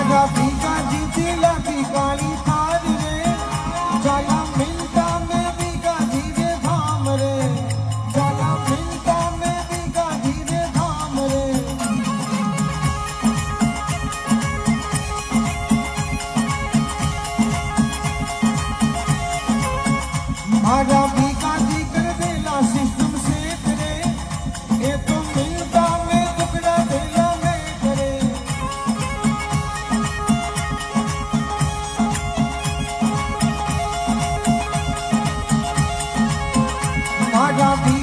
मारा भीगा जीतेला भिखारी थार रे जाला मिलता में भीगा धीरे धाम रे जाला मिलता में भीगा धीरे धाम रे मारा भीगा जी कर देला सिस्टम से करे ये तो मिलता में टुकड़ा देला में करे मारा भी